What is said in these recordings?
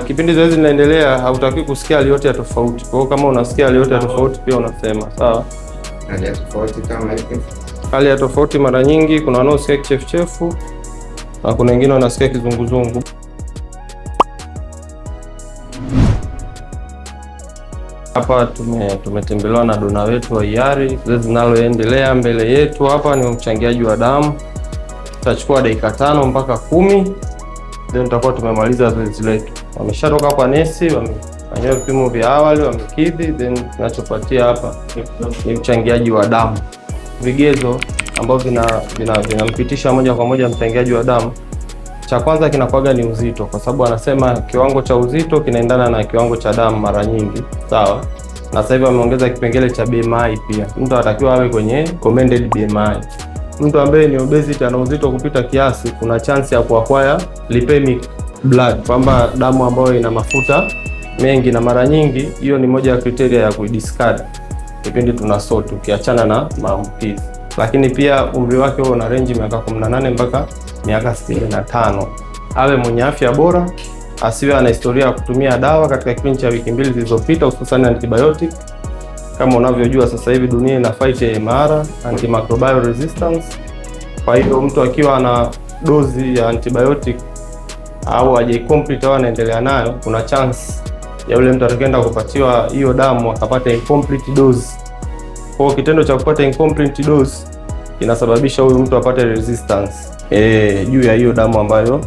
Kipindi zoezi linaendelea, hautaki kusikia hali yote ya tofauti. Kwa hiyo kama unasikia hali yote ya tofauti pia unasema sawa. Hali ya tofauti kama hivi. Hali ya tofauti mara nyingi kuna wanaosikia kichefuchefu na kuna wengine wanasikia kizunguzungu. Hapa tumetembelewa na dona wetu wa hiari. Zoezi linaloendelea mbele yetu hapa ni uchangiaji wa damu. Tutachukua dakika 5 mpaka 10, then tutakuwa tumemaliza zoezi letu. Wameshatoka kwa nesi, wamefanyia vipimo vya awali, wamekidhi, then tunachofuatia hapa ni uchangiaji wa damu. Vigezo ambavyo vinampitisha moja kwa moja mchangiaji wa damu, cha kwanza kinakuwaga ni uzito, kwa sababu anasema kiwango cha uzito kinaendana na kiwango cha damu mara nyingi, sawa. Na sasa hivi wameongeza kipengele cha BMI pia. Mtu anatakiwa awe kwenye recommended BMI. Mtu ambaye ni obesity ana uzito kupita kiasi, kuna chance ya kuacquire lipemic blood, kwamba damu ambayo ina mafuta mengi, na mara nyingi hiyo ni moja ya criteria ya kuidiscard kipindi tuna sort, ukiachana na maambukizi. Lakini pia umri wake huo una range miaka 18 mpaka miaka 65. Awe mwenye afya bora, asiwe ana historia ya kutumia dawa katika kipindi cha wiki 2 zilizopita, hususan antibiotic. Kama unavyojua sasa hivi dunia ina fight AMR, antimicrobial resistance. Kwa hiyo mtu akiwa ana dozi ya antibiotic au haja complete au anaendelea nayo, kuna chance ya yule mtu atakayeenda kupatiwa hiyo damu akapata incomplete dose. Kwa kitendo cha kupata incomplete dose kinasababisha huyu mtu apate resistance juu ya hiyo damu ambayo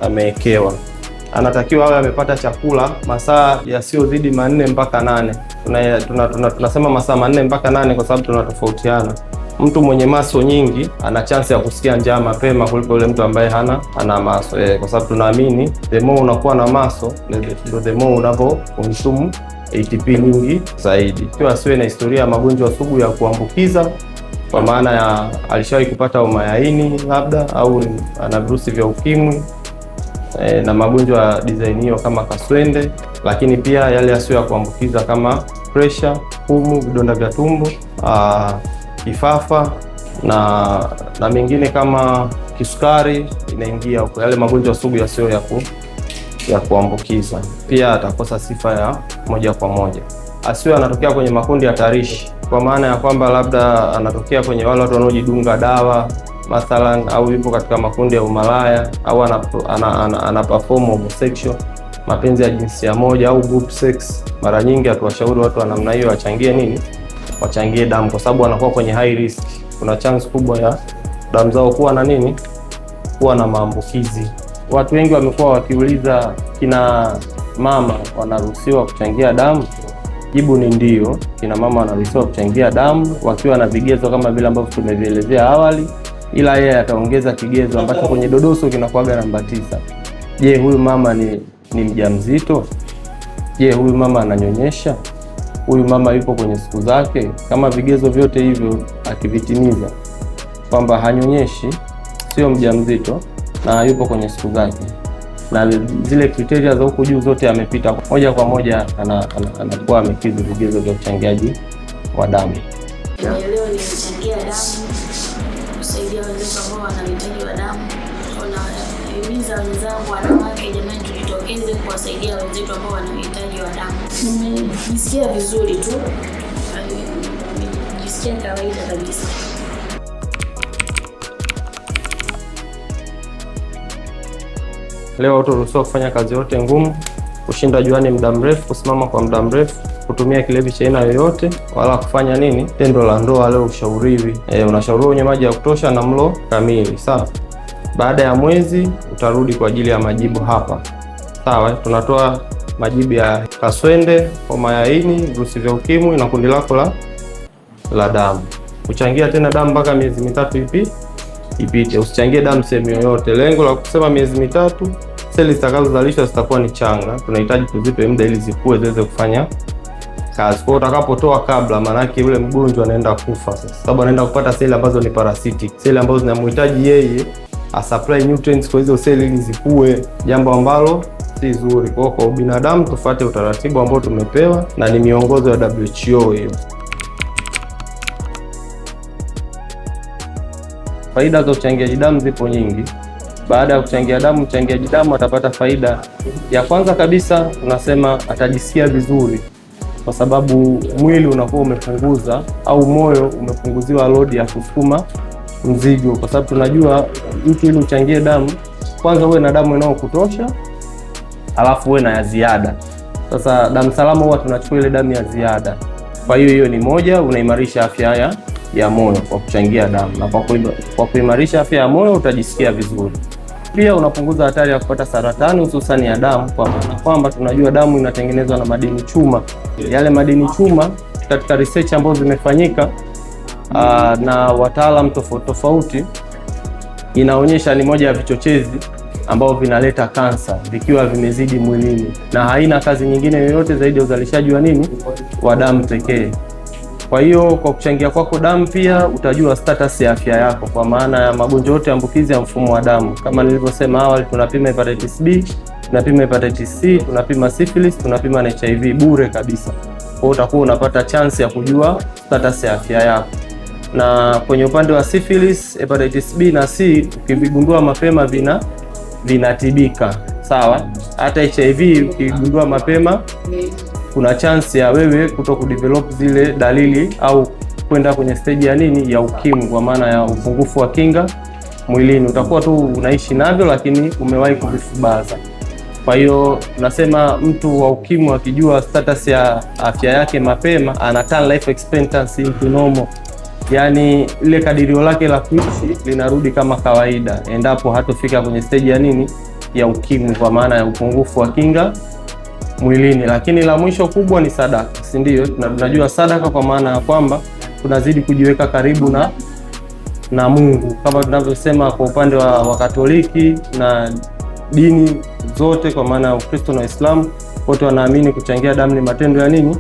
amewekewa. Anatakiwa awe amepata chakula masaa yasiyozidi 4 mpaka 8. Tunasema masaa 4 mpaka 8 kwa sababu tunatofautiana. Mtu mwenye maso nyingi ana chance ya kusikia njaa mapema kuliko yule mtu ambaye hana maso, kwa sababu tunaamini the more unakuwa na maso the more unavyoconsume ATP nyingi zaidi. Kwa asiwe na historia ya magonjwa sugu ya kuambukiza, kwa maana ya alishawahi kupata homa ya ini labda, au ana virusi vya ukimwi na magonjwa ya design hiyo kama kaswende. Lakini pia yale yasiyo ya kuambukiza kama pressure, pumu, vidonda vya tumbo, kifafa na mengine kama kisukari inaingia huko, yale magonjwa sugu yasiyo ya kuambukiza. Pia atakosa sifa ya moja kwa moja. Asiwe anatokea kwenye makundi hatarishi, kwa maana ya kwamba labda anatokea kwenye wale watu wanaojidunga dawa mathalan, au yupo katika makundi ya umalaya, au ana perform homosexual, mapenzi ya jinsia moja au group sex. Mara nyingi hatuwashauri watu wa namna hiyo wachangie damu, kwa sababu wanakuwa kwenye high risk. Kuna chance kubwa ya damu zao kuwa na maambukizi. Watu wengi wamekuwa wakiuliza, kina mama wanaruhusiwa kuchangia damu? Jibu ni ndio, kina mama wanaruhusiwa kuchangia damu wakiwa na vigezo kama vile ambavyo tumevielezea awali, ila yeye ataongeza kigezo ambacho kwenye dodoso kinakuwaga namba 9. Je, huyu mama ni mjamzito? Je, huyu mama ananyonyesha? Huyu mama yupo kwenye siku zake? Kama vigezo vyote hivyo akivitimiza, kwamba hanyonyeshi, sio mjamzito na yupo kwenye siku zake, na zile criteria za huku juu zote amepita, moja kwa moja anakuwa amekidhi vigezo vya uchangiaji wa damu. Leo nimechangia damu kusaidia wenzetu ambao wana uhitaji wa damu. Tunahimiza wenzangu wanawake, jamani, tujitokeze kuwasaidia wenzetu ambao wana uhitaji wa damu. Nimejisikia vizuri tu, nimejisikia kawaida kabisa. Leo hutaruhusiwa kufanya kazi yote ngumu, kushinda juani muda mrefu, kusimama kwa muda mrefu, kutumia kilevi cha aina yoyote, wala kufanya tendo la ndoa. Leo ushauriwi, unashauriwa unywe maji ya kutosha na mlo kamili, sawa. Baada ya mwezi utarudi kwa ajili ya majibu hapa, sawa. Tunatoa majibu ya kaswende, homa ya ini, virusi vya ukimwi na kundi lako la damu. Kuchangia tena damu mpaka miezi 3 ipite. Usichangie damu sehemu yoyote. Lengo la kusema miezi 3, seli zitakazozalishwa zitakuwa ni changa, tunahitaji tuzipe muda ili zikue ziweze kufanya kazi. Kwa utakapotoa kabla, maana yake yule mgonjwa anaenda kufa sasa, sababu anaenda kupata seli ambazo ni parasitic, seli ambazo zinamhitaji yeye asupply nutrients kwa hizo seli ili zikue, jambo ambalo si zuri. Kwa binadamu tufuate utaratibu ambao tumepewa na ni miongozo ya WHO hiyo. Faida za uchangiaji damu zipo nyingi. baada ya kuchangia damu, mchangiaji damu atapata faida ya kwanza kabisa, tunasema atajisikia vizuri, kwa sababu mwili unakuwa umepunguza au moyo umepunguziwa load ya kusukuma mzigo, kwa sababu tunajua mtu ili uchangie damu kwanza uwe na damu inayokutosha, alafu uwe na ya ziada. Sasa damu salama huwa tunachukua ile damu ya ziada. Kwa hiyo ni moja, unaimarisha afya ya moyo kwa kuchangia damu, na kwa kuimarisha afya ya moyo utajisikia vizuri. Pia unapunguza hatari ya kupata saratani hususan ya damu, kwa maana kwamba tunajua damu inatengenezwa na madini chuma. Yale madini chuma katika research ambazo zimefanyika na wataalamu tofauti inaonyesha ni moja ya vichochezi ambao vinaleta kansa vikiwa vimezidi mwilini, na haina kazi nyingine yoyote zaidi ya uzalishaji wa nini, wa damu pekee. Kwa hiyo kwa kuchangia kwako damu pia utajua status ya afya yako, kwa maana ya magonjwa yote ambukizi ya mfumo wa damu. Kama nilivyosema awali, tunapima hepatitis B, tunapima hepatitis C, tunapima syphilis, tunapima na HIV bure kabisa. Kwa hiyo utakuwa unapata chance ya kujua status ya afya yako. Na kwenye upande wa syphilis, hepatitis B na C ukivigundua mapema vinatibika. Sawa? Hata HIV ukigundua mapema kuna chance ya wewe kuto kudevelop zile dalili au kwenda kwenye stage ya nini, ya ukimwi, kwa maana ya upungufu wa kinga mwilini. Utakuwa tu unaishi navyo lakini umewahi kuvifubaza. Kwa hiyo nasema mtu wa ukimwi akijua status ya afya yake mapema, ana turn life expectancy into normal. Yaani ile kadirio lake la kuishi linarudi kama kawaida endapo hatofika kwenye stage ya nini, ya ukimwi, kwa maana ya upungufu wa kinga mwilini. Lakini la mwisho kubwa ni sadaka, si ndio? Tunajua sadaka kwa maana ya kwamba tunazidi kujiweka karibu na Mungu, kama tunavyosema kwa upande wa Katoliki na dini zote, kwa maana ya Ukristo na Uislamu, wote wanaamini kuchangia damu ni matendo ya nini?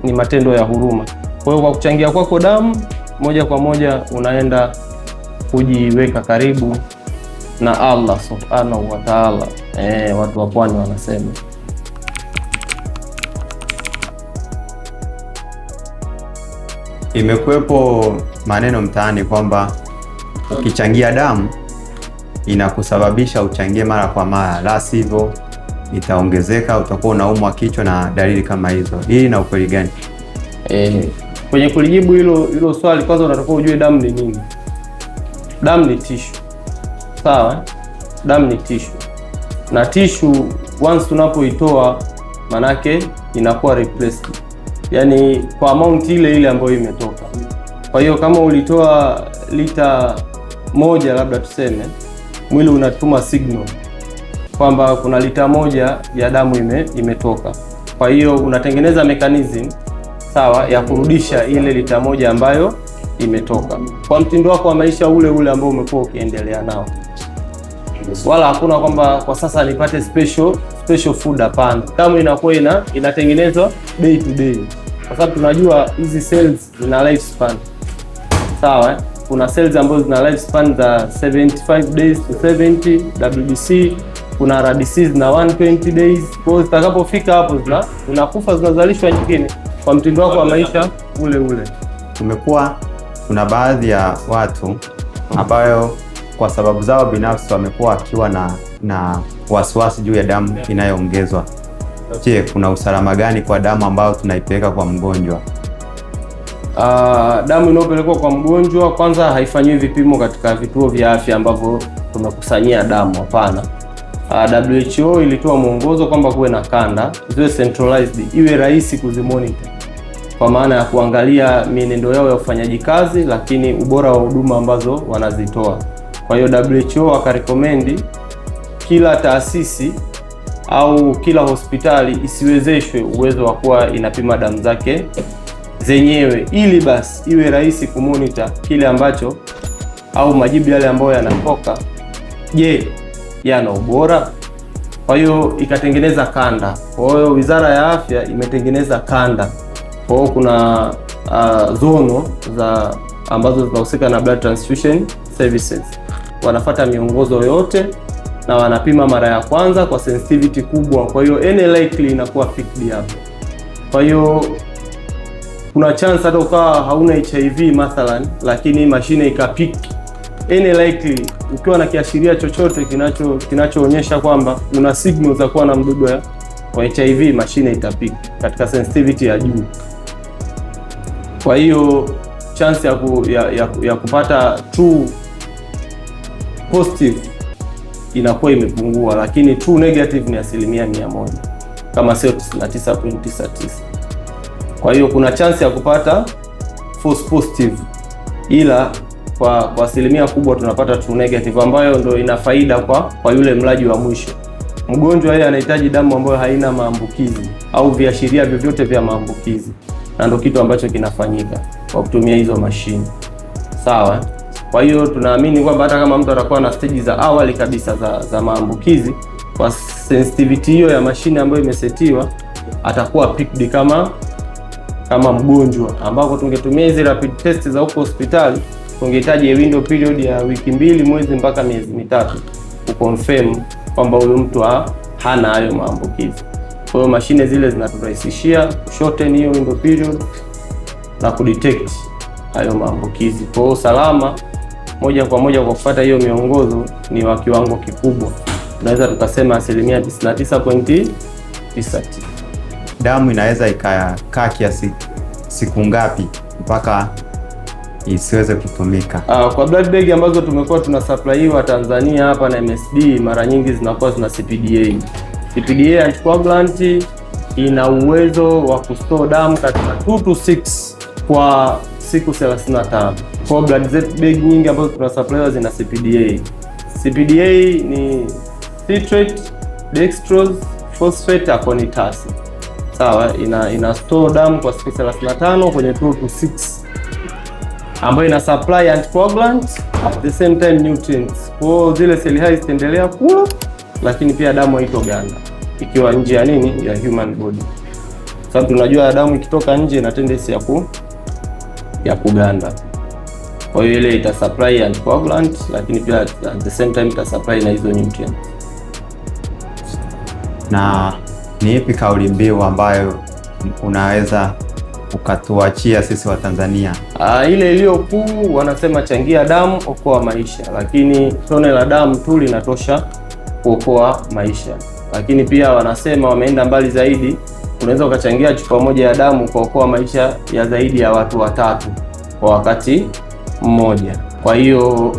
Ni matendo ya huruma. Kwa hiyo kwa kuchangia kwako damu, moja kwa moja unaenda kujiweka karibu na Allah Subhanahu wa Ta'ala. Watu wa pwani wanasema. Imekuwepo maneno mtaani kwamba ukichangia damu inakusababisha uchangie mara kwa mara, la sivyo itaongezeka, utakuwa unaumwa kichwa na dalili kama hizo. Hii ina ukweli gani? Kwenye kulijibu hilo swali, kwanza unatakiwa ujue damu ni nini. Damu ni tissue. Sawa? Damu ni tissue. Na tissue once tunapoitoa manake inakuwa replaced. Yaani kwa amount ile ambayo imetoka. Kwa hiyo kama ulitoa lita 1 labda tuseme, mwili unatuma signal kwamba kuna lita 1 ya damu imetoka. Kwa hiyo unatengeneza mechanism sawa ya kurudisha ile lita 1 ambayo imetoka kwa mtindo wako wa maisha ule ambao umekuwa ukiendelea nao. Wala hakuna kwamba kwa sasa nipate special food, hapana. Damu inakuwa inatengenezwa day to day, kwa sababu tunajua hizi cells zina lifespan. Sawa? Kuna cells ambazo zina lifespan za 75 days to 70 WBC, kuna RDC na 120 days. Kwa hiyo zitakapofika hapo zinakufa, zinazalishwa nyingine kwa mtindo wako wa maisha ule. Kuna baadhi ya watu ambayo kwa sababu zao binafsi wamekuwa wakiwa na wasiwasi juu ya damu inayoongezwa. Je, kuna usalama gani kwa damu ambayo tunaipeleka kwa mgonjwa? Damu inayopelekwa kwa mgonjwa kwanza haifanyiwi vipimo katika vituo vya afya ambavyo tumekusanyia damu, hapana. WHO ilitoa mwongozo kwamba kuwe na kanda ziwe centralized, iwe rahisi kuzimonitor, kwa maana ya kuangalia mienendo yao ya ufanyaji kazi, lakini ubora wa huduma ambazo wanazitoa. Kwa hiyo WHO wakarekomendi kila taasisi au kila hospitali isiwezeshwe uwezo wa kuwa inapima damu zake zenyewe, ili basi iwe rahisi kumonitor kile ambacho au majibu yale ambayo yanatoka, je, yana ubora? Kwa hiyo ikatengeneza kanda. Kwa hiyo Wizara ya Afya imetengeneza kanda. Kwa hiyo kuna zono ambazo zinahusika na blood transfusion services. Wanafuata miongozo yote na wanapima mara ya kwanza kwa sensitivity kubwa. Kwa hiyo any likely inakuwa picked hapo. Kwa hiyo kuna chance hata ukawa hauna HIV mathalan, lakini mashine ikapick any likely ukiwa na kiashiria chochote kinachoonyesha kwamba una signal za kuwa na mdudu wa HIV, mashine itapika katika sensitivity ya juu. Kwa hiyo chance ya kupata true positive inakuwa imepungua, lakini true negative ni 100% kama sio 99.99. Kwa hiyo kuna chance ya kupata false positive, ila kwa asilimia kubwa tunapata true negative, ambayo ndio ina faida kwa yule mlaji wa mwisho. Mgonjwa yeye anahitaji damu ambayo haina maambukizi au viashiria vyovyote vya maambukizi, na ndio kitu ambacho kinafanyika kwa kutumia hizo mashine. Sawa. Kwa hiyo tunaamini kwamba hata kama mtu atakuwa na stage za awali kabisa za maambukizi, kwa sensitivity hiyo ya mashine ambayo imesetiwa, atakuwa picked kama mgonjwa, ambako tungetumia hizi rapid test za huko hospitali tungehitaji window period ya wiki 2, mwezi mpaka miezi 3 kuconfirm kwamba huyo mtu hana hayo maambukizi. Kwa hiyo mashine zile zinaturahisishia shorten hiyo window period na kudetect hayo maambukizi. Kwa hiyo usalama moja kwa moja kwa kufuata hiyo miongozo ni wa kiwango kikubwa, tunaweza tukasema 99.9. Damu inaweza ikakaa kiasi siku ngapi mpaka isiweze kutumika? Kwa blood bag ambazo tumekuwa tunasupply Tanzania hapa na MSD, mara nyingi zinakuwa zina CPDA. CPDA anticoagulant ina uwezo wa kustore damu katika 2 to 6 kwa siku 35. Kwa blood bag nyingi ambazo tunasupply zina CPDA. CPDA ni citrate, dextrose, phosphate, aconitas. Sawa, ina store damu kwa siku 35 kwenye 2 to 6, ambayo ina supply anticoagulant at the same time nutrients. Kwa zile seli hai zitaendelea kula, lakini pia damu haitoganda ikiwa nje ya nini, ya human body. Sababu tunajua damu ikitoka nje ina tendency ya kuganda. Kwa hiyo ile ita supply anticoagulant, lakini pia at the same time ita supply na hizo nutrients. Na ni ipi kauli mbiu ambayo unaweza ukatuachia sisi wa Tanzania? Ile iliyo kuu wanasema changia damu okoa maisha, lakini tone la damu tu linatosha kuokoa maisha. Lakini pia wanasema wameenda mbali zaidi, unaweza ukachangia chupa moja ya damu kuokoa maisha ya zaidi ya watu 3 kwa wakati mmoja. Kwa hiyo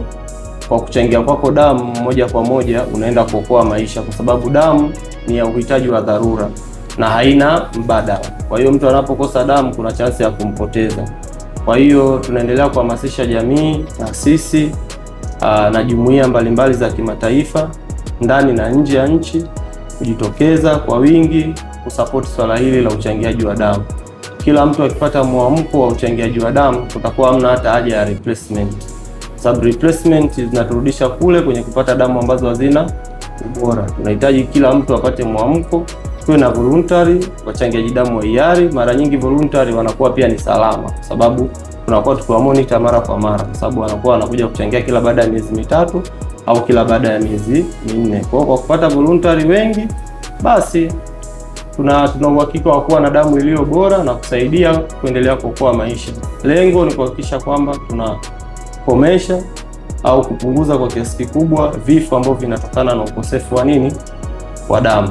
kwa kuchangia kwako damu moja kwa moja unaenda kuokoa maisha, kwa sababu damu ni ya uhitaji wa dharura na haina mbadala. Kwa hiyo mtu anapokosa damu kuna chance ya kumpoteza. Kwa hiyo tunaendelea kuhamasisha jamii, taasisi na jumuiya mbalimbali za kimataifa ndani na nje ya nchi kujitokeza kwa wingi kusupport swala hili la uchangiaji wa damu. Kila mtu akipata mwamko wa uchangiaji wa damu, kutakuwa hamna hata haja ya replacement. Sababu replacement zinaturudisha kule kwenye kupata damu ambazo hazina ubora. Tunahitaji kila mtu apate mwamko, tuwe na voluntary wachangiaji damu wa hiari. Mara nyingi voluntary wanakuwa pia ni salama, kwa sababu tunakuwa tukiwa monitor mara kwa mara, kwa sababu wanakuwa wanakuja kuchangia kila baada ya miezi 3 au kila baada ya miezi 4. Kwa hiyo kwa kupata voluntary wengi, basi tuna uhakika wa kuwa na damu iliyo bora na kusaidia kuendelea kuokoa maisha. Lengo ni kuhakikisha kwamba tunakomesha au kupunguza kwa kiasi kikubwa vifo ambavyo vinatokana na ukosefu wa damu.